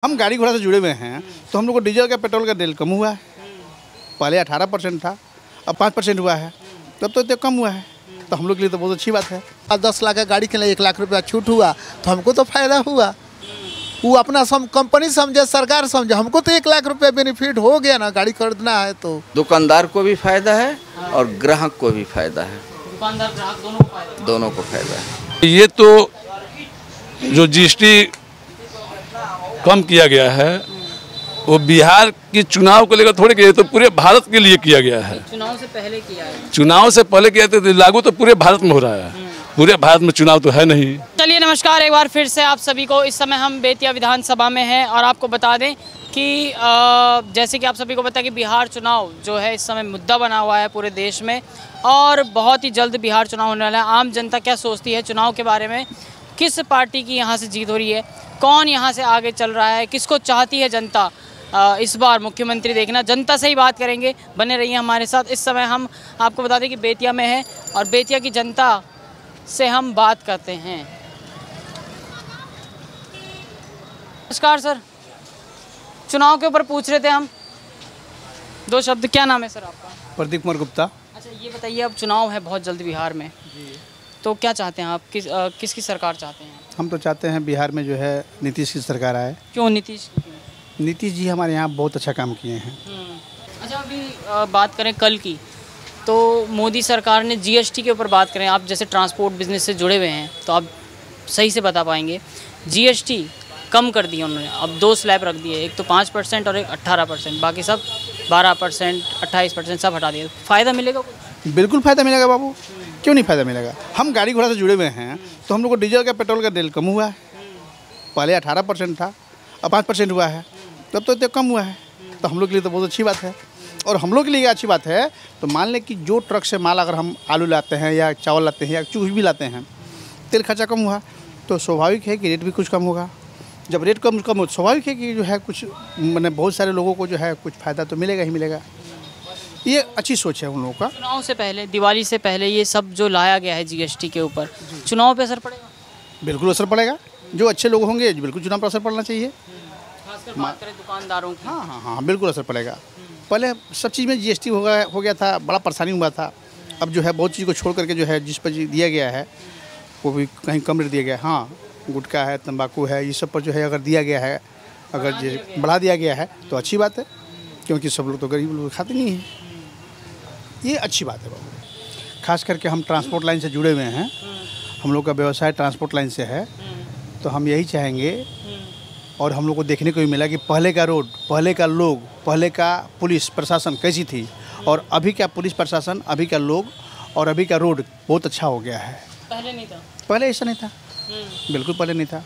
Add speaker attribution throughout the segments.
Speaker 1: हम गाड़ी घोड़ा से जुड़े हुए हैं तो हम लोग को डीजल का पेट्रोल का तेल कम हुआ है। पहले 18% था, अब 5% हुआ है, तब तो इतना कम हुआ है, तो हम लोग के लिए तो बहुत अच्छी बात है।
Speaker 2: 10 लाख का गाड़ी के लिए 1 लाख रुपया छूट हुआ तो हमको तो फायदा हुआ। वो अपना कंपनी समझे, सरकार समझे, हमको तो 1 लाख रुपया बेनिफिट हो गया ना, गाड़ी खरीदना है तो।
Speaker 3: दुकानदार को भी फायदा है और ग्राहक को भी फायदा है।
Speaker 4: दुकानदार ग्राहक
Speaker 3: दोनों को फायदा है।
Speaker 5: ये तो जो जीएसटी कम किया गया है वो बिहार की चुनाव को लेकर थोड़े किया, तो पूरे भारत के लिए किया गया है।
Speaker 4: चुनाव से पहले किया है।
Speaker 5: चुनाव से पहले किया तो लागू तो पूरे भारत में हो रहा है। पूरे भारत में चुनाव तो है नहीं।
Speaker 4: चलिए नमस्कार, एक बार फिर से आप सभी को। इस समय हम बेतिया विधानसभा में हैं और आपको बता दें कि जैसे कि आप सभी को पता है कि बिहार चुनाव जो है इस समय मुद्दा बना हुआ है पूरे देश में और बहुत ही जल्द बिहार चुनाव होने वाला है। आम जनता क्या सोचती है चुनाव के बारे में, किस पार्टी की यहाँ से जीत हो रही है, कौन यहाँ से आगे चल रहा है, किसको चाहती है जनता इस बार मुख्यमंत्री देखना, जनता से ही बात करेंगे। बने रहिए हमारे साथ। इस समय हम आपको बता दें कि बेतिया में है और बेतिया की जनता से हम बात करते हैं। नमस्कार सर, चुनाव के ऊपर पूछ रहे थे हम 2 शब्द। क्या नाम है सर आपका?
Speaker 1: प्रदीप कुमार गुप्ता।
Speaker 4: अच्छा ये बताइए, अब चुनाव है बहुत जल्द बिहार में जी, तो क्या चाहते हैं आप, किसकी सरकार चाहते हैं?
Speaker 1: हम तो चाहते हैं बिहार में जो है नीतीश की सरकार आए।
Speaker 4: क्यों नीतीश?
Speaker 1: नीतीश जी हमारे यहाँ बहुत अच्छा काम किए हैं।
Speaker 4: अच्छा अभी बात करें कल की, तो मोदी सरकार ने जीएसटी के ऊपर बात करें, आप जैसे ट्रांसपोर्ट बिजनेस से जुड़े हुए हैं तो आप सही से बता पाएंगे। जीएसटी कम कर दिया उन्होंने, अब 2 स्लैब रख दिए, एक तो 5% और एक 18%, बाकी सब 12%, 28% सब हटा दिए। फ़ायदा मिलेगा?
Speaker 1: बिल्कुल फ़ायदा मिलेगा बाबू, क्यों नहीं फ़ायदा मिलेगा। हम गाड़ी घोड़ा से जुड़े हुए हैं तो हम लोग को डीजल का पेट्रोल का तेल कम हुआ है। पहले 18% था, अब 5% हुआ है, तब तो इतना कम हुआ है, तो हम लोग के लिए तो बहुत अच्छी बात है। और हम लोग के लिए अच्छी बात है तो मान लें कि जो ट्रक से माल अगर हम आलू लाते हैं या चावल लाते हैं या कुछ भी लाते हैं, तेल खर्चा कम हुआ तो स्वाभाविक है कि रेट भी कुछ कम होगा। जब रेट कम हो स्वाभाविक है कि जो है कुछ मैंने बहुत सारे लोगों को जो है कुछ फ़ायदा तो मिलेगा ही मिलेगा। ये अच्छी सोच है उन लोगों का।
Speaker 4: चुनाव से पहले, दिवाली से पहले ये सब जो लाया गया है जीएसटी के ऊपर, चुनाव पे असर पड़ेगा?
Speaker 1: बिल्कुल असर पड़ेगा। जो अच्छे लोग होंगे बिल्कुल चुनाव पर असर पड़ना चाहिए।
Speaker 4: खासकर बात करें दुकानदारों की।
Speaker 1: हाँ, बिल्कुल असर पड़ेगा। पहले सब चीज़ में जीएसटी हो गया था, बड़ा परेशानी हुआ था। अब जो है बहुत चीज़ को छोड़ करके जो है जिस पर दिया गया है वो भी कहीं कम रेट दिया गया है। हाँ, गुटखा है, तंबाकू है, ये सब पर जो है अगर दिया गया है, अगर बढ़ा दिया गया है तो अच्छी बात है, क्योंकि सब लोग तो गरीब लोग खाते नहीं हैं। ये अच्छी बात है बाबू। खास करके हम ट्रांसपोर्ट लाइन से जुड़े हुए हैं, हम लोग का व्यवसाय ट्रांसपोर्ट लाइन से है, तो हम यही चाहेंगे और हम लोग को देखने को भी मिला कि पहले का रोड, पहले का लोग, पहले का पुलिस प्रशासन कैसी थी और अभी का पुलिस प्रशासन, अभी का लोग और अभी का रोड बहुत अच्छा हो गया है।
Speaker 4: पहले नहीं था?
Speaker 1: पहले ऐसा नहीं था, बिल्कुल पहले नहीं था।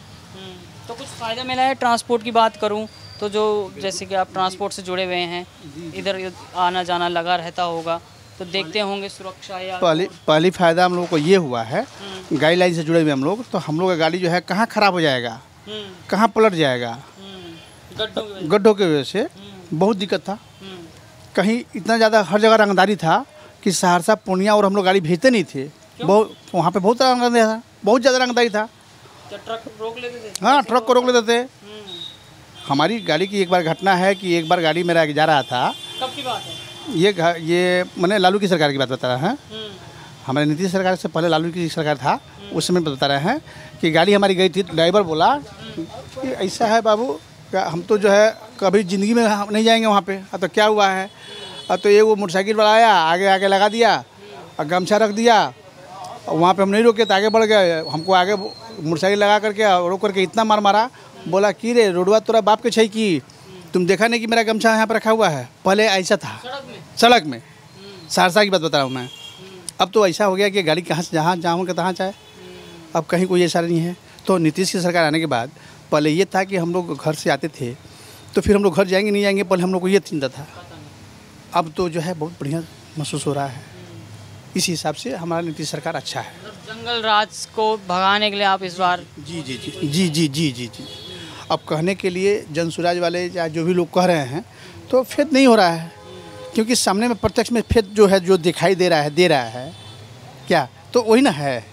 Speaker 4: तो कुछ फ़ायदा मिला है? ट्रांसपोर्ट की बात करूं तो जो जैसे कि आप ट्रांसपोर्ट से जुड़े हुए हैं, इधर आना जाना लगा रहता होगा तो देखते होंगे सुरक्षा या
Speaker 1: पहली फ़ायदा हम लोग को ये हुआ है, गाइडलाइन से जुड़े हुए हम लोग, तो हम लोग का गाड़ी जो है कहाँ ख़राब हो जाएगा, कहाँ पलट जाएगा, गड्ढों की वजह से बहुत दिक्कत था। कहीं इतना ज़्यादा हर जगह रंगदारी था कि सहरसा, पूर्णिया और हम लोग गाड़ी भेजते नहीं थे। बहुत वहाँ पे बहुत रंगदारी था, बहुत ज़्यादा रंगदारी था।
Speaker 4: ट्रक रोक लेते थे?
Speaker 1: हाँ, ट्रक को रोक लेते थे। हमारी गाड़ी की एक बार घटना है कि एक बार गाड़ी मेरा जा रहा था।
Speaker 4: कब की बात है
Speaker 1: ये मैंने लालू की सरकार की बात बता रहा है। हमारे नीतीश सरकार से पहले लालू की सरकार था, उस समय बता रहे हैं कि गाड़ी हमारी गई थी। ड्राइवर बोला कि ऐसा है बाबू, हम तो जो है कभी ज़िंदगी में नहीं जाएंगे वहाँ पे। तो क्या हुआ है, तो ये वो मोटरसाइकिल वाला आया, आगे लगा दिया और गमछा रख दिया और वहाँ पे हम नहीं रोके तो आगे बढ़ गए। हमको आगे मोटरसाइकिल लगा करके रोक करके इतना मारा, बोला कि रे रोडवा तोरा बाप के छै कि तुम देखा नहीं कि मेरा गमछा यहाँ पर रखा हुआ है। पहले ऐसा था सड़क में, सहरसा की बात बता रहा हूँ मैं। अब तो ऐसा हो गया कि गाड़ी कहाँ से जहाँ जाऊँ तहाँ चाहे, अब कहीं कोई ऐसा नहीं है। तो नीतीश की सरकार आने के बाद पहले ये था कि हम लोग घर से आते थे तो फिर हम लोग घर जाएंगे नहीं जाएंगे, पहले हम लोग को ये चिंता था। अब तो जो है बहुत बढ़िया महसूस हो रहा है। इस हिसाब से हमारा नीतीश सरकार अच्छा है।
Speaker 4: जंगल राज को भगाने के लिए आप इस बार
Speaker 1: जी। अब कहने के लिए जनसुराज वाले या जो भी लोग कह रहे हैं तो फेद नहीं हो रहा है, क्योंकि सामने में प्रत्यक्ष में फेद जो है जो दिखाई दे रहा है क्या, तो वही ना है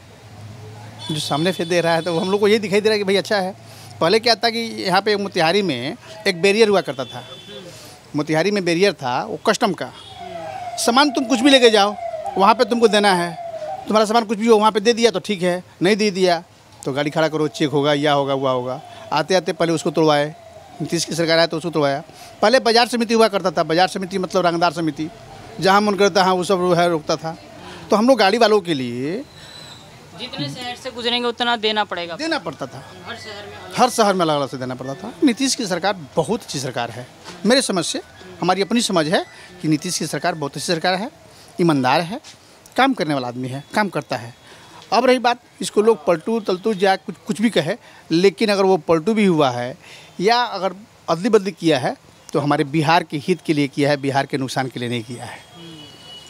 Speaker 1: जो सामने फेद दे रहा है, तो हम लोग को ये दिखाई दे रहा है कि भाई अच्छा है। पहले क्या था कि यहाँ पे मोतिहारी में एक बैरियर हुआ करता था। मोतिहारी में बैरियर था, वो कस्टम का सामान तुम कुछ भी लेके जाओ, वहाँ पे तुमको देना है। तुम्हारा सामान कुछ भी हो वहाँ पे दे दिया तो ठीक है, नहीं दे दिया तो गाड़ी खड़ा करो, चेक होगा, या होगा वह होगा। आते आते पहले उसको तोड़वाए, नीतीश की सरकार आया तो उसको तोड़वाया। पहले बाजार समिति हुआ करता था, बाजार समिति मतलब रंगदार समिति, जहाँ मन करता हाँ वो सब है रोकता था। तो हम लोग गाड़ी वालों के लिए
Speaker 4: जितने शहर से गुजरेंगे उतना देना पड़ेगा,
Speaker 1: देना पड़ता था,
Speaker 4: हर शहर में
Speaker 1: अलग अलग से देना पड़ता था। नीतीश की सरकार बहुत अच्छी सरकार है, मेरे समझ से, हमारी अपनी समझ है कि नीतीश की सरकार बहुत अच्छी सरकार है, ईमानदार है, काम करने वाला आदमी है, काम करता है। अब रही बात, इसको लोग पलटू तलटू या कुछ भी कहे, लेकिन अगर वो पलटू भी हुआ है या अगर अदली बदली किया है तो हमारे बिहार के हित के लिए किया है, बिहार के नुकसान के लिए नहीं किया है।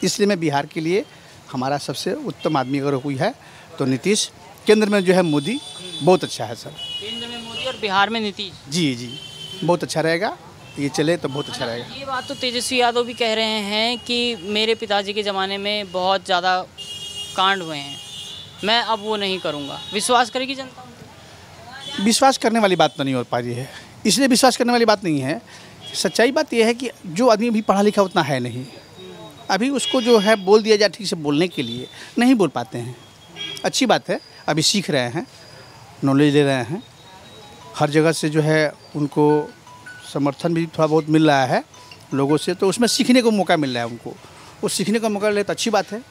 Speaker 1: इसलिए मैं बिहार के लिए हमारा सबसे उत्तम आदमी अगर कोई है तो नीतीश, केंद्र में जो है मोदी, बहुत अच्छा है सर।
Speaker 4: केंद्र में मोदी और बिहार में नीतीश।
Speaker 1: जी, बहुत अच्छा रहेगा, ये चले तो बहुत अच्छा रहेगा।
Speaker 4: ये बात तो तेजस्वी यादव भी कह रहे हैं कि मेरे पिताजी के ज़माने में बहुत ज़्यादा कांड हुए हैं, मैं अब वो नहीं करूँगा। विश्वास करेगी जनता?
Speaker 1: विश्वास करने वाली बात तो नहीं हो पा रही है, इसलिए विश्वास करने वाली बात नहीं है। सच्चाई बात यह है कि जो आदमी अभी पढ़ा लिखा उतना है नहीं, अभी उसको जो है बोल दिया जाए ठीक से बोलने के लिए, नहीं बोल पाते हैं। अच्छी बात है, अभी सीख रहे हैं, नॉलेज ले रहे हैं, हर जगह से जो है उनको समर्थन भी थोड़ा बहुत मिल रहा है लोगों से, तो उसमें सीखने को मौका मिल रहा है उनको। वो सीखने का मौका ले तो अच्छी बात है,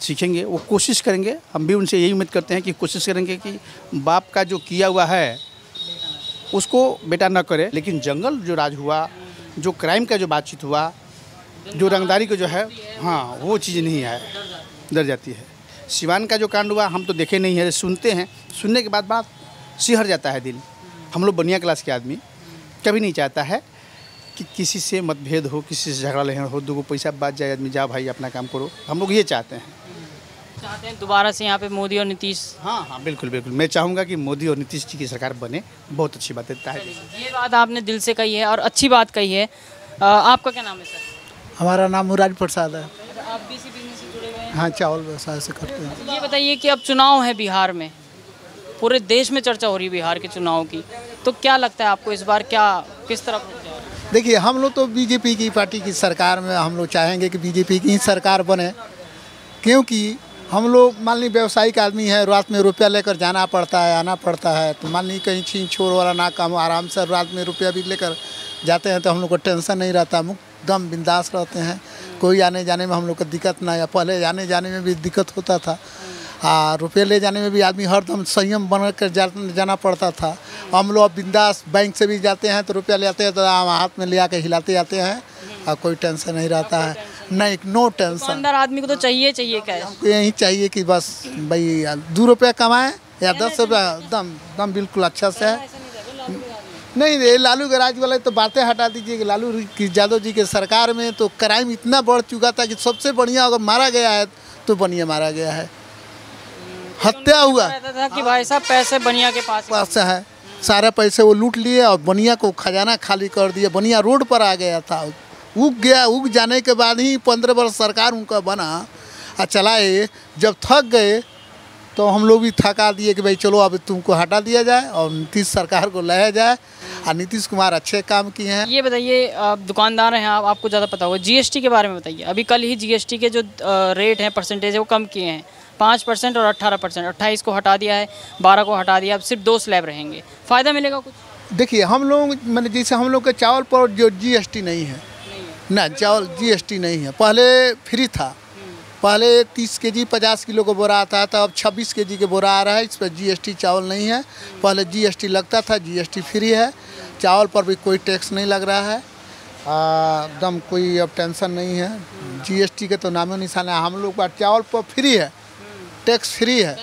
Speaker 1: सीखेंगे, वो कोशिश करेंगे। हम भी उनसे यही उम्मीद करते हैं कि कोशिश करेंगे कि बाप का जो किया हुआ है उसको बेटा न करे। लेकिन जंगल जो राज हुआ, जो क्राइम का जो बातचीत हुआ, जो रंगदारी को जो है, हाँ वो चीज़ नहीं है, डर जाती है। सिवान का जो कांड हुआ हम तो देखे नहीं है, सुनते हैं, सुनने के बाद बात सिहर जाता है दिल। हम लोग बनिया क्लास के आदमी कभी नहीं चाहता है कि किसी से मतभेद हो, किसी से झगड़ा लहड़ हो, 2 गो पैसा बात जाए आदमी, जा भाई अपना काम करो। हम लोग ये चाहते हैं
Speaker 4: दोबारा से यहाँ पे मोदी और नीतीश।
Speaker 1: हाँ, बिल्कुल बिल्कुल, मैं चाहूँगा कि मोदी और नीतीश जी की सरकार बने, बहुत अच्छी बात है।
Speaker 4: ये बात आपने दिल से कही है और अच्छी बात कही है। आपका क्या नाम है सर?
Speaker 2: हमारा नाम मुरारी प्रसाद है।
Speaker 4: आप भी इसी बिजनेस से जुड़े हुए हैं?
Speaker 2: हाँ, चावल व्यवसाय से करते हैं।
Speaker 4: ये बताइए कि अब चुनाव है बिहार में, पूरे देश में चर्चा हो रही है बिहार के चुनाव की, तो क्या लगता है आपको इस बार क्या किस तरफ रुख जाएगा?
Speaker 2: देखिए, हम लोग तो बीजेपी की पार्टी की सरकार में हम लोग चाहेंगे कि बीजेपी की ही सरकार बने, क्योंकि हम लोग मान ली व्यवसायिक आदमी है, रात में रुपया लेकर जाना पड़ता है, आना पड़ता है, तो मान ली कहीं छीन छोड़ वाला ना काम, आराम से रात में रुपया भी लेकर जाते हैं तो हम लोग को टेंशन नहीं रहता, मुक्तदम बिंदास रहते हैं। कोई आने जाने में हम लोग को दिक्कत ना है। पहले आने जाने में भी दिक्कत होता था, रुपये ले जाने में भी आदमी हरदम संयम बन कर जाना पड़ता था। हम लोग बिंदास बैंक से भी जाते हैं तो रुपया ले आते हैं तो हाथ में ले आके हिलाते जाते हैं और कोई टेंशन नहीं रहता है, नहीं, नो टेंशन।
Speaker 4: अंदर आदमी को तो चाहिए कैश।
Speaker 2: हमको यही चाहिए कि बस भाई 2 रुपया कमाएं या 10 रुपया, दम बिल्कुल अच्छा से है। नहीं रे, लालू के राज वाले तो बातें हटा दीजिए कि लालू यादव जी के सरकार में तो क्राइम इतना बढ़ चुका था कि सबसे बढ़िया अगर मारा गया है तो बनिया मारा गया है, हत्या हुआ
Speaker 4: था कि भाई साहब पैसे बनिया के पास
Speaker 2: है, सारे पैसे वो लूट लिए और बनिया को खजाना खाली कर दिया। बनिया रोड पर आ गया था, उग जाने के बाद ही 15 वर्ष सरकार उनका बना और चलाए। जब थक गए तो हम लोग भी थका दिए कि भाई चलो अब तुमको हटा दिया जाए और नीतीश सरकार को लाया जाए। और नीतीश कुमार अच्छे काम किए हैं।
Speaker 4: ये बताइए, आप दुकानदार हैं, आपको ज़्यादा पता होगा, जीएसटी के बारे में बताइए। अभी कल ही जीएसटी के जो रेट हैं, परसेंटेज है, वो कम किए हैं, 5% और 18%। 28 को हटा दिया है, 12 को हटा दिया, अब सिर्फ 2 स्लैब रहेंगे। फ़ायदा मिलेगा कुछ?
Speaker 2: देखिए, हम लोग मैंने जैसे हम लोग के चावल पर जो जीएसटी नहीं है ना, चावल जीएसटी नहीं है। पहले फ्री था, पहले 30 केजी 50 किलो का बोरा आता था, अब 26 केजी के बोरा आ रहा है। इस पर जीएसटी चावल नहीं है, पहले जीएसटी लगता था, जीएसटी फ्री है। चावल पर भी कोई टैक्स नहीं लग रहा है, एकदम कोई अब टेंशन नहीं है। जीएसटी के तो नामो निशान है। हम लोग का चावल पर फ्री है, टैक्स फ्री है,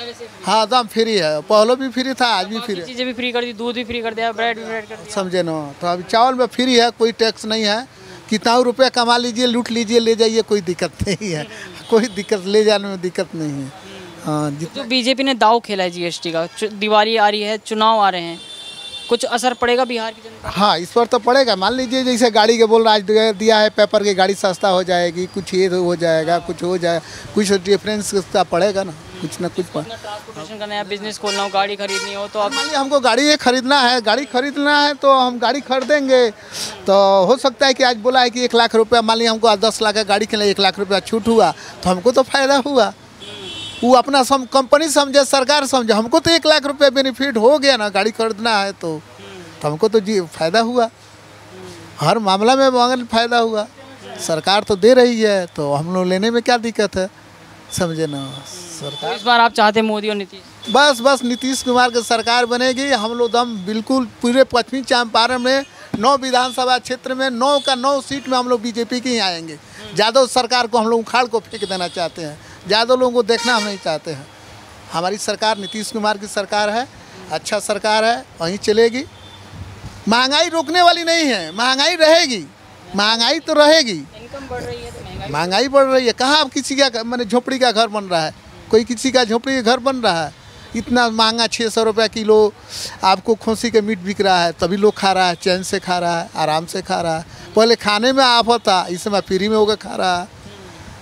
Speaker 2: हाँ एकदम फ्री है। पहले भी फ्री था, आज भी फ्री है,
Speaker 4: चीज़ें भी फ्री कर दी, दूध भी फ्री कर दिया, ब्रेड कर दिया,
Speaker 2: समझे ना। तो अभी चावल में फ्री है, कोई टैक्स नहीं है। कितना रुपया कमा लीजिए, लूट लीजिए, ले जाइए, कोई दिक्कत नहीं है, कोई दिक्कत ले जाने में दिक्कत नहीं है। हाँ,
Speaker 4: जो बीजेपी ने दाव खेला है जीएसटी का, दिवाली आ रही है, चुनाव आ रहे हैं, कुछ असर पड़ेगा बिहार की जनता?
Speaker 2: हाँ, इस पर तो पड़ेगा। मान लीजिए जैसे गाड़ी के बोल रहा आज दिया है पेपर की, गाड़ी सस्ता हो जाएगी, कुछ ये हो जाएगा, कुछ हो जाए, कुछ डिफरेंस पड़ेगा ना। कुछ ना कुछ।
Speaker 4: ट्रांसपोर्टेशन का नया बिजनेस खोलना हो, गाड़ी खरीदनी हो तो आप
Speaker 2: मान लीजिए हमको गाड़ी खरीदना है तो हम गाड़ी खरीदेंगे तो हो सकता है कि आज बोला है कि 1 लाख रुपया, मान लीजिए हमको आज 10 लाख का गाड़ी के लिए 1 लाख रुपया छूट हुआ तो हमको तो फ़ायदा हुआ। वो अपना कंपनी समझे, सरकार समझे, हमको तो 1 लाख रुपया बेनिफिट हो गया ना, गाड़ी खरीदना है तो हमको तो जी फ़ायदा हुआ। हर मामला में अगर फ़ायदा हुआ, सरकार तो दे रही है तो हम लोग लेने में क्या दिक्कत है, समझे ना।
Speaker 4: तो
Speaker 2: सरकार
Speaker 4: इस बार आप चाहते हैं मोदी और नीतीश?
Speaker 2: बस नीतीश कुमार की सरकार बनेगी। हम लोग दम बिल्कुल पूरे पश्चिमी चंपारण में 9 विधानसभा क्षेत्र में 9 का 9 सीट में हम लोग बीजेपी के ही आएंगे। यादव सरकार को हम लोग उखाड़ को फेंक देना चाहते हैं, यादव लोगों को देखना हम नहीं चाहते हैं। हमारी सरकार नीतीश कुमार की सरकार है, अच्छा सरकार है, वहीं चलेगी। महंगाई रोकने वाली नहीं है, महंगाई रहेगी, महंगाई तो रहेगी।
Speaker 4: इनकम बढ़ रही है तो
Speaker 2: महंगाई बढ़ रही है। कहाँ अब किसी का मैंने झोपड़ी का घर बन रहा है, कोई किसी का झोपड़ी का घर बन रहा है। इतना महंगा 600 रुपया किलो आपको खोसी का मीट बिक रहा है, तभी लोग खा रहा है, चैन से खा रहा है, आराम से खा रहा है। पहले खाने में आफत था, इस समय फ्री में होकर खा रहा है।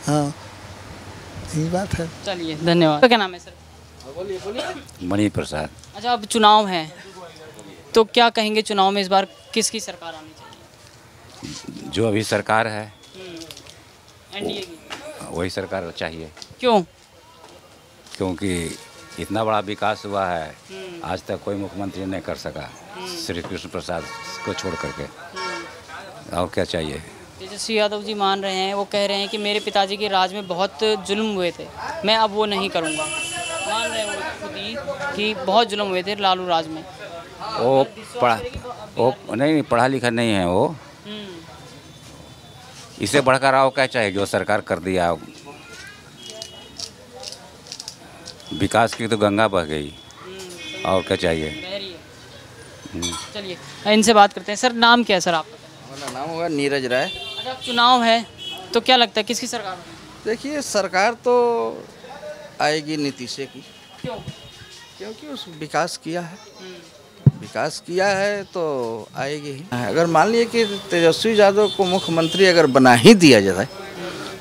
Speaker 2: हाँ, यही बात है।
Speaker 4: चलिए, धन्यवाद। क्या नाम है सर?
Speaker 6: मणि प्रसाद।
Speaker 4: अच्छा, अब चुनाव है तो क्या कहेंगे, चुनाव में इस बार किसकी सरकार आनी चाहिए?
Speaker 6: जो अभी सरकार है
Speaker 4: एनडीए की?
Speaker 6: वही सरकार चाहिए,
Speaker 4: क्यों?
Speaker 6: क्योंकि इतना बड़ा विकास हुआ है, आज तक कोई मुख्यमंत्री नहीं कर सका, श्री कृष्ण प्रसाद को छोड़ करके। और क्या चाहिए?
Speaker 4: तेजस्वी यादव जी मान रहे हैं, वो कह रहे हैं कि मेरे पिताजी के राज में बहुत जुल्म हुए थे, मैं अब वो नहीं करूँगा। मान रहे हैं वो खुद ही कि बहुत जुल्म हुए थे लालू राज में।
Speaker 6: वो नहीं पढ़ा लिखा नहीं है वो। इससे बढ़कर आओ क्या चाहिए, जो सरकार कर दिया। विकास की तो गंगा बह गई, और क्या चाहिए।
Speaker 4: चलिए इनसे बात करते हैं। सर, नाम क्या है सर आपका?
Speaker 3: हमारा नाम होगा नीरज राय।
Speaker 4: अच्छा, अब चुनाव है तो क्या लगता है किसकी सरकार?
Speaker 3: देखिए, सरकार तो आएगी नीतीश की।
Speaker 4: क्यों?
Speaker 3: क्योंकि उस विकास किया है तो आएगी ही। अगर मान लिए कि तेजस्वी यादव को मुख्यमंत्री अगर बना ही दिया जाए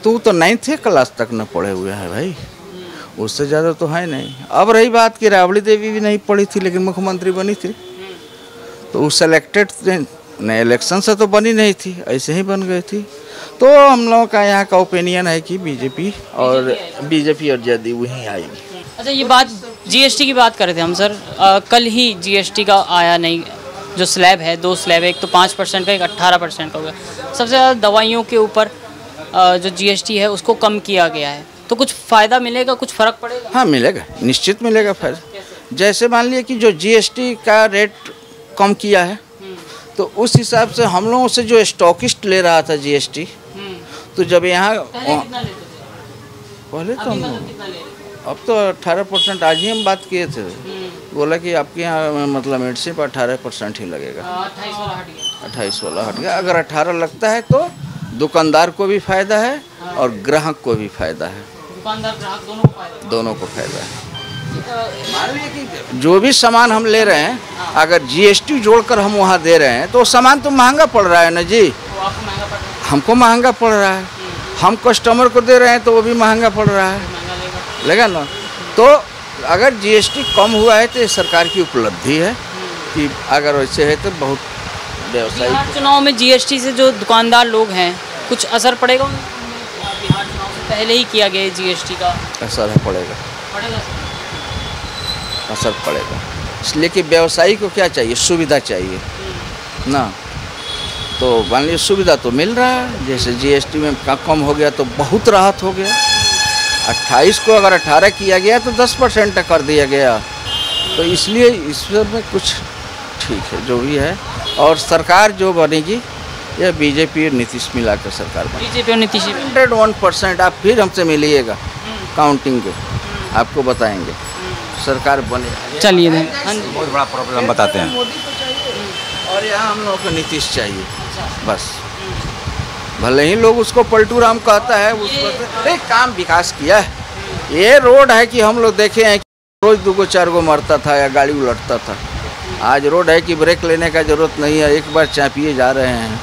Speaker 3: तो वो तो 9th क्लास तक न पढ़े हुए हैं भाई, उससे ज़्यादा तो है नहीं। अब रही बात कि राबड़ी देवी भी नहीं पढ़ी थी लेकिन मुख्यमंत्री बनी थी, तो वो सेलेक्टेड नहीं, इलेक्शन से तो बनी नहीं थी, ऐसे ही बन गई थी। तो हम लोगों का यहाँ का ओपिनियन है कि बीजेपी और जदयू वहीं आएगी।
Speaker 4: अच्छा, ये बात जीएसटी की बात कर रहे थे हम सर। कल ही जीएसटी का आया नहीं, जो स्लैब है, 2 स्लैब है, एक तो 5% का, एक 18% का हो गया। सबसे ज़्यादा दवाइयों के ऊपर जो जीएसटी है उसको कम किया गया है, तो कुछ फ़ायदा मिलेगा, कुछ फ़र्क पड़ेगा?
Speaker 3: हाँ, मिलेगा, निश्चित मिलेगा फ़ायदा। जैसे मान लिया कि जो जीएसटी का रेट कम किया है तो उस हिसाब से हम लोगों से जो स्टॉकिस्ट ले रहा था जीएसटी, तो जब यहाँ पहले तो अब तो 18% आज ही हम बात किए थे, बोला कि आपके यहाँ मतलब मेडिसिन पर 18% ही लगेगा। 28 वाला हट गया। अगर 18 लगता है तो दुकानदार को भी फायदा है और ग्राहक को भी फायदा है,
Speaker 4: दुकानदार ग्राहक
Speaker 3: दोनों को फायदा है। मान लीजिए कि जो भी सामान हम ले रहे हैं, अगर जीएसटी जोड़कर हम वहाँ दे रहे हैं तो सामान तो महंगा पड़ रहा है ना जी, हमको महंगा पड़ रहा है, हम कस्टमर को दे रहे हैं तो वो भी महंगा पड़ रहा है, लेगा ना। तो अगर जीएसटी कम हुआ है तो ये सरकार की उपलब्धि है कि अगर वैसे है तो बहुत व्यवसायिक।
Speaker 4: चुनाव में जीएसटी से जो दुकानदार लोग हैं, कुछ असर पड़ेगा? बिहार चुनाव से पहले ही किया गया जीएसटी का
Speaker 3: असर पड़ेगा, असर पड़ेगा। इसलिए कि व्यवसायी को क्या चाहिए, सुविधा चाहिए ना। तो मान लीजिए सुविधा तो मिल रहा है, जैसे जीएसटी में कम हो गया तो बहुत राहत हो गया। 28 को अगर 18 किया गया तो 10% कर दिया गया, तो इसलिए इसमें कुछ ठीक है जो भी है। और सरकार जो बनेगी यह बीजेपी और नीतीश मिलाकर सरकार बनेगी।
Speaker 4: बीजेपी और नीतीश
Speaker 3: 101% आप फिर हमसे मिलिएगा, काउंटिंग को आपको बताएंगे सरकार बने।
Speaker 4: चलिए,
Speaker 6: बहुत बड़ा प्रॉब्लम बताते हैं।
Speaker 3: मोदी को चाहिए और यहाँ हम लोगों को नीतीश चाहिए बस। भले ही लोग उसको पलटू राम कहता है, उसको काम विकास किया है। ये रोड है कि हम लोग देखे हैं कि रोज 2-4 गो मरता था या गाड़ी उलटता था। आज रोड है कि ब्रेक लेने का जरूरत नहीं है, एक बार चापिए जा रहे हैं।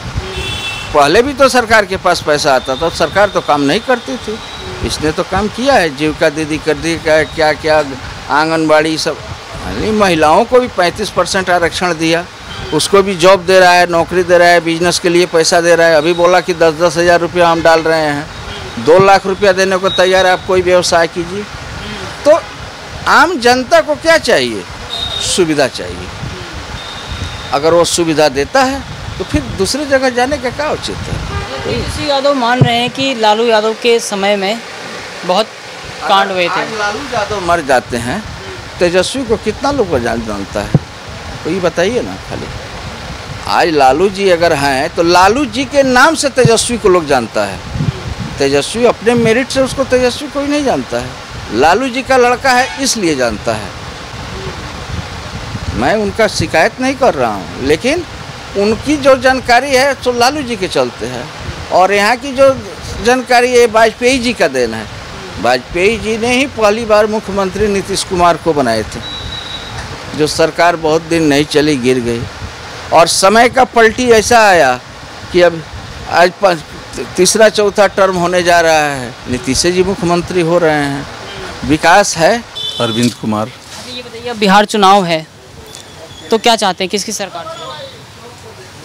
Speaker 3: पहले भी तो सरकार के पास पैसा आता था, सरकार तो काम नहीं करती थी। इसने तो काम किया है, जीविका दीदी कर दी, क्या क्या आंगनबाड़ी सब, यानी महिलाओं को भी 35% आरक्षण दिया, उसको भी जॉब दे रहा है, नौकरी दे रहा है, बिजनेस के लिए पैसा दे रहा है। अभी बोला कि 10-10 हज़ार रुपया हम डाल रहे हैं, 2 लाख रुपया देने को तैयार है, आप कोई व्यवसाय कीजिए। तो आम जनता को क्या चाहिए? सुविधा चाहिए। अगर वो सुविधा देता है तो फिर दूसरी जगह जाने का क्या उचित है?
Speaker 4: तेजस्वी यादव मान रहे हैं कि लालू यादव के समय में बहुत कांड हुए थे।
Speaker 3: लालू यादव मर जाते हैं, तेजस्वी को कितना लोग जानता है? तो ये बताइए ना खाली। आज लालू जी अगर हैं तो लालू जी के नाम से तेजस्वी को लोग जानता है। तेजस्वी अपने मेरिट से उसको तेजस्वी कोई नहीं जानता है। लालू जी का लड़का है इसलिए जानता है। मैं उनका शिकायत नहीं कर रहा हूँ, लेकिन उनकी जो जानकारी है तो लालू जी के चलते है। और यहाँ की जो जानकारी है वाजपेयी जी का देन है। वाजपेयी जी ने ही पहली बार मुख्यमंत्री नीतीश कुमार को बनाए थे। जो सरकार बहुत दिन नहीं चली, गिर गई, और समय का पलटी ऐसा आया कि अब आज तीसरा चौथा टर्म होने जा रहा है, नीतीश जी मुख्यमंत्री हो रहे हैं, विकास है।
Speaker 7: अरविंद कुमार।
Speaker 4: ये बताइए, अब बिहार चुनाव है तो क्या चाहते हैं, किसकी सरकार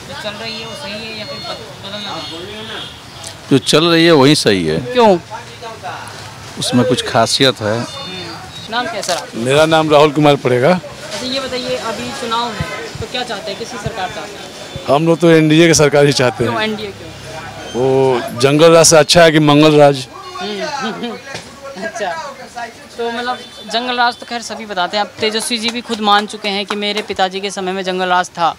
Speaker 4: जो चल रही है वो सही है या फिर बदलना?
Speaker 7: जो चल रही है वही सही है।
Speaker 4: क्यों?
Speaker 7: उसमें कुछ खासियत है।
Speaker 4: नाम क्या है सर?
Speaker 5: मेरा नाम राहुल कुमार पड़ेगा।
Speaker 4: अच्छा ये बताइए, अभी चुनाव है तो क्या चाहते हैं, किसकी सरकार चाहते हैं?
Speaker 5: हम लोग तो एनडीए की सरकार ही चाहते
Speaker 4: क्यों
Speaker 5: हैं।
Speaker 4: एनडीए क्यों?
Speaker 5: वो जंगल राज से अच्छा है कि मंगल राज।
Speaker 4: अच्छा, तो मतलब जंगल राज तो खैर सभी बताते हैं। अब तेजस्वी जी भी खुद मान चुके हैं कि मेरे पिताजी के समय में जंगल राज था,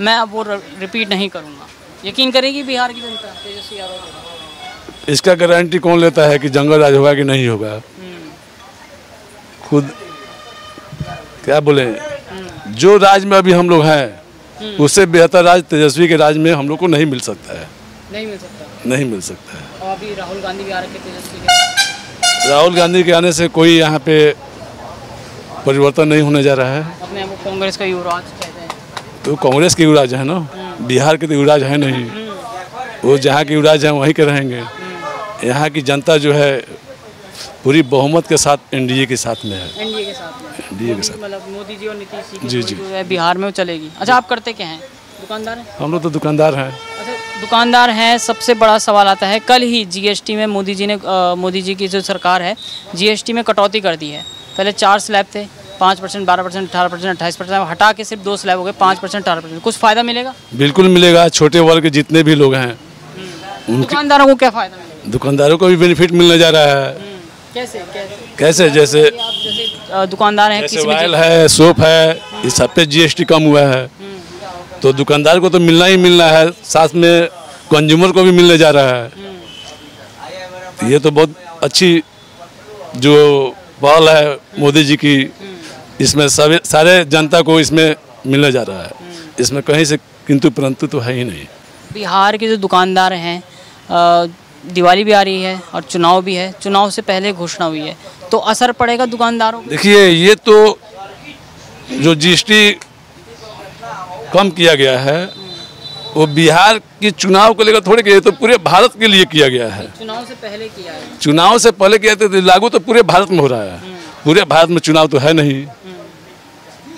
Speaker 4: मैं अब वो रिपीट नहीं करूँगा। यकीन करेगी बिहार की जनता तेजस्वी यादव को?
Speaker 5: इसका गारंटी कौन लेता है कि जंगल राज होगा कि नहीं होगा? खुद क्या बोले, जो राज में अभी हम लोग हैं उससे बेहतर राज तेजस्वी के राज में हम लोग को नहीं मिल सकता है।
Speaker 4: नहीं मिल सकता।
Speaker 5: नहीं मिल सकता है।
Speaker 4: और अभी राहुल गांधी भी आ रखे तेजस्वी के।
Speaker 5: राहुल गांधी के आने से कोई यहाँ पे परिवर्तन नहीं होने जा रहा है।
Speaker 4: अपने आप को कांग्रेस का युवराज कहते हैं।
Speaker 5: तो कांग्रेस के युवराज है ना, बिहार के तो युवराज है नहीं। वो जहाँ के युवराज हैं वहीं के रहेंगे। यहाँ की जनता जो है पूरी बहुमत के साथ एनडीए के साथ में है।
Speaker 4: एनडीए के साथ में।
Speaker 5: एनडीए के साथ,
Speaker 4: मतलब मोदी जी और नीतीश जी की
Speaker 5: जी,
Speaker 4: जोड़ी जो है बिहार में वो चलेगी। अच्छा, आप करते क्या हैं? दुकानदार हैं?
Speaker 5: हम लोग तो दुकानदार हैं।
Speaker 4: अच्छा, दुकानदार हैं। सबसे बड़ा सवाल आता है, कल ही जीएसटी में मोदी जी की जो सरकार है जीएसटी में कटौती कर दी है। पहले 4 स्लैब थे, 5%, 12%, 18%, 28%, हटा के सिर्फ 2 स्लैब हो गए, 5%, 18%। कुछ फ़ायदा मिलेगा?
Speaker 5: बिल्कुल मिलेगा। छोटे वर्ग के जितने भी लोग हैं
Speaker 4: दुकानदारों को क्या फ़ायदा मिलेगा?
Speaker 5: दुकानदारों को भी बेनिफिट मिलने जा रहा है।
Speaker 4: कैसे?
Speaker 5: जैसे
Speaker 4: आप जैसे दुकानदार हैं,
Speaker 5: जैसे
Speaker 4: किसी भी
Speaker 5: ऑयल है, सोप है, इस सब पे जीएसटी कम हुआ है, तो दुकानदार को तो मिलना ही मिलना है, साथ में कंज्यूमर को भी मिलने जा रहा है। तो ये तो बहुत अच्छी जो पहल है मोदी जी की, इसमें सारे जनता को इसमें मिलने जा रहा है। इसमें कहीं से किंतु परंतु तो है ही नहीं।
Speaker 4: बिहार के जो दुकानदार हैं, दिवाली भी आ रही है और चुनाव भी है, चुनाव से पहले घोषणा हुई है, तो असर पड़ेगा दुकानदारों को?
Speaker 5: देखिए, ये तो जो जीएसटी कम किया गया है वो बिहार की चुनाव को लेकर थोड़े किया, तो पूरे भारत के लिए किया गया है।
Speaker 4: चुनाव से पहले किया है।
Speaker 5: चुनाव से पहले किया तो लागू तो पूरे भारत में हो रहा है। पूरे भारत में चुनाव तो है नहीं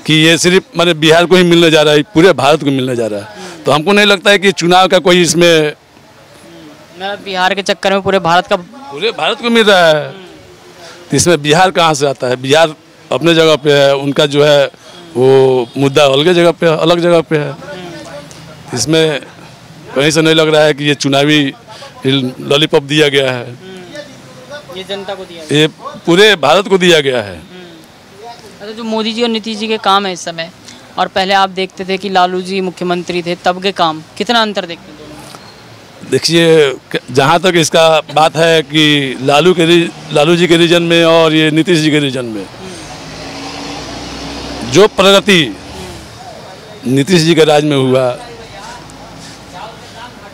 Speaker 5: कि ये सिर्फ माने बिहार को ही मिलने जा रहा है, पूरे भारत को मिलने जा रहा है। तो हमको नहीं लगता है कि चुनाव का कोई इसमें
Speaker 4: बिहार के चक्कर में पूरे भारत
Speaker 5: को मिल रहा है। तो इसमें बिहार कहाँ से आता है? बिहार अपने जगह पे है, उनका जो है वो मुद्दा अलग जगह पे है। इसमें कहीं से नहीं लग रहा है कि ये चुनावी लॉलीपॉप दिया गया है।
Speaker 4: ये जनता को दिया गया,
Speaker 5: ये पूरे भारत को दिया गया है।
Speaker 4: अच्छा, जो मोदी जी और नीतीश जी के काम है इस समय, और पहले आप देखते थे कि लालू जी मुख्यमंत्री थे तब के काम, कितना अंतर देखते हैं?
Speaker 5: देखिए, जहाँ तक इसका बात है कि लालू जी के रीजन में और ये नीतीश जी के रीजन में जो प्रगति नीतीश जी के राज में हुआ,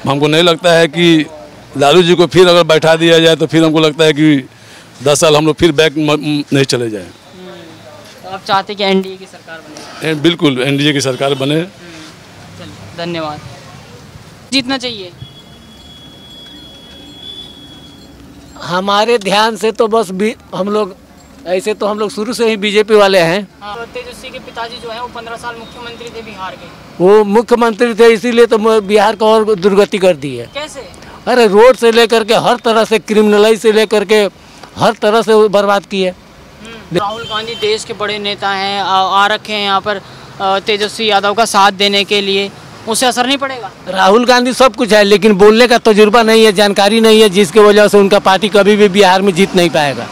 Speaker 5: हमको नहीं लगता है कि लालू जी को फिर अगर बैठा दिया जाए तो फिर हमको लगता है कि 10 साल हम लोग फिर बैक नहीं चले जाएं।
Speaker 4: तो आप चाहते कि एनडीए की सरकार बने?
Speaker 5: बिल्कुल एनडीए की सरकार बने।
Speaker 4: धन्यवाद। जीतना चाहिए।
Speaker 8: हमारे ध्यान से तो बस हम लोग ऐसे तो हम लोग शुरू से ही बीजेपी वाले हैं।
Speaker 4: हाँ, तेजस्वी के पिताजी जो हैं वो 15 साल मुख्यमंत्री थे बिहार के।
Speaker 8: वो मुख्यमंत्री थे इसीलिए तो बिहार को और दुर्गति कर दी है।
Speaker 4: कैसे?
Speaker 8: अरे रोड से लेकर के हर तरह से, क्रिमिनलाइज से लेकर के हर तरह से बर्बाद की है।
Speaker 4: राहुल गांधी देश के बड़े नेता हैं, आ रखे हैं यहाँ पर तेजस्वी यादव का साथ देने के लिए, उससे असर नहीं पड़ेगा?
Speaker 8: राहुल गांधी सब कुछ है लेकिन बोलने का तजुर्बा नहीं है, जानकारी नहीं है, जिसकी वजह से उनका पार्टी कभी भी बिहार में जीत नहीं पाएगा।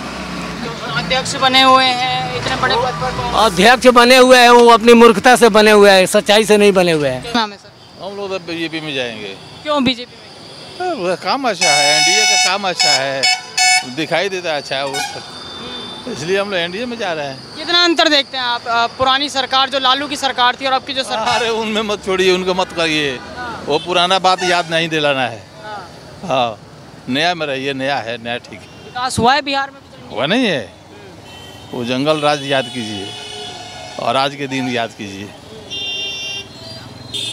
Speaker 4: अध्यक्ष बने हुए हैं, इतने बड़े पद पर
Speaker 8: अध्यक्ष बने हुए हैं, वो अपनी मूर्खता से बने हुए हैं, सच्चाई से नहीं बने हुए हैं।
Speaker 4: क्या नाम है सर?
Speaker 7: हम लोग तो बीजेपी में जाएंगे।
Speaker 4: क्यों बीजेपी में?
Speaker 7: काम अच्छा है, एनडीए का काम अच्छा है, दिखाई देता है अच्छा है वो, इसलिए हम लोग एनडीए में जा रहे हैं।
Speaker 4: कितना अंतर देखते हैं आप पुरानी सरकार जो लालू की सरकार थी और अब की जो सरकार?
Speaker 7: अरे उनमें मत छोड़िए, उनको मत करिए, वो पुराना बात याद नहीं दिलाना है। हाँ, नया में रहिए, नया है, नया ठीक है।
Speaker 4: विकास हुआ है बिहार में?
Speaker 7: हुआ नहीं है, वो जंगल राज याद कीजिए और आज के दिन याद कीजिए।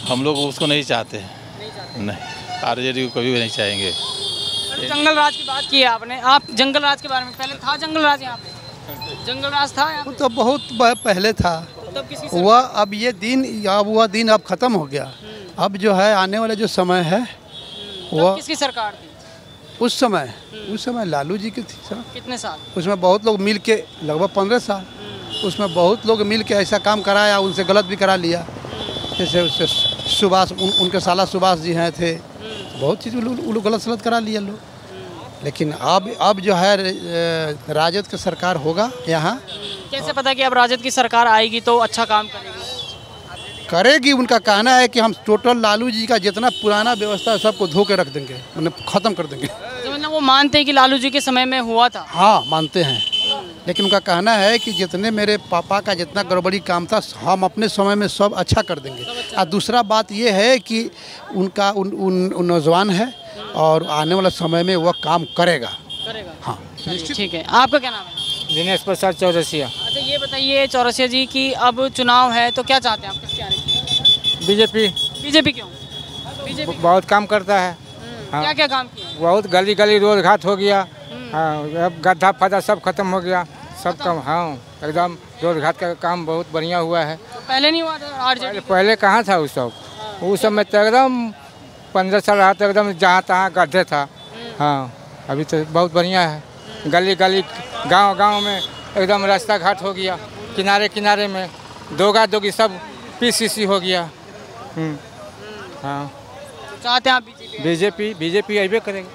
Speaker 7: हम लोग उसको नहीं चाहते हैं, नहीं, आरजेडी को कभी भी नहीं चाहेंगे।
Speaker 4: जंगल राज की बात की है आपने, आप जंगल राज के बारे में, पहले था जंगल राज यहाँ पे? जंगल राज था यहाँ पे?
Speaker 1: तो बहुत पहले था,
Speaker 4: तब किसी
Speaker 1: हुआ, अब ये दिन, अब वह दिन अब ख़त्म हो गया। अब जो है आने वाला जो समय है
Speaker 4: वह किसकी सरकार थी?
Speaker 1: उस समय लालू जी की थी सर।
Speaker 4: कितने साल? उसमें
Speaker 1: बहुत लोग मिल के, लगभग 15 साल, उसमें बहुत लोग मिल के ऐसा काम कराया, उनसे गलत भी करा लिया। जैसे उससे सुभाष, उनके साला सुभाष जी हैं थे, बहुत चीज़ लोग गलत सलत करा लिया लोग। लेकिन अब जो है राजद की सरकार होगा यहाँ।
Speaker 4: कैसे पता कि अब राजद की सरकार आएगी तो अच्छा काम
Speaker 1: करेगी? उनका कहना है कि हम टोटल लालू जी का जितना पुराना व्यवस्था है सबको धो के रख देंगे, मतलब ख़त्म कर देंगे।
Speaker 4: तो मतलब वो मानते हैं कि लालू जी के समय में हुआ था?
Speaker 1: हाँ, मानते हैं, लेकिन उनका कहना है कि जितने मेरे पापा का जितना गड़बड़ी काम था हम अपने समय में सब अच्छा कर देंगे। और दूसरा बात ये है कि उनका नौजवान है और आने वाला समय में वह काम करेगा। हाँ,
Speaker 4: ठीक है। आपका क्या नाम है?
Speaker 8: दिनेश प्रसाद चौरसिया।
Speaker 4: अच्छा, ये बताइए चौरसिया जी कि अब चुनाव है तो क्या चाहते हैं आप, किसके आने की?
Speaker 8: बीजेपी।
Speaker 4: बीजेपी क्यों? बीजेपी
Speaker 8: बहुत काम करता है। हाँ।
Speaker 4: क्या क्या काम किया?
Speaker 8: बहुत गली गली रोड घाट हो गया। हाँ, अब गड्ढा फद्दा सब खत्म हो गया, सब काम। हाँ, एकदम रोड घाट का काम बहुत बढ़िया हुआ है।
Speaker 4: तो पहले नहीं हुआ था आरजेडी?
Speaker 8: पहले कहाँ था उस सब? उस समय तो एकदम 15 साल रहा तो एकदम जहाँ तहाँ गड्ढे था। हाँ, अभी तो बहुत बढ़िया है, गली गली गांव में एकदम रास्ता घाट हो गया, किनारे किनारे में दोगा दोगी सब पीसीसी हो गया। हाँ,
Speaker 4: चाहते हैं आप बीजेपी?
Speaker 8: बीजेपी अबे करेगा।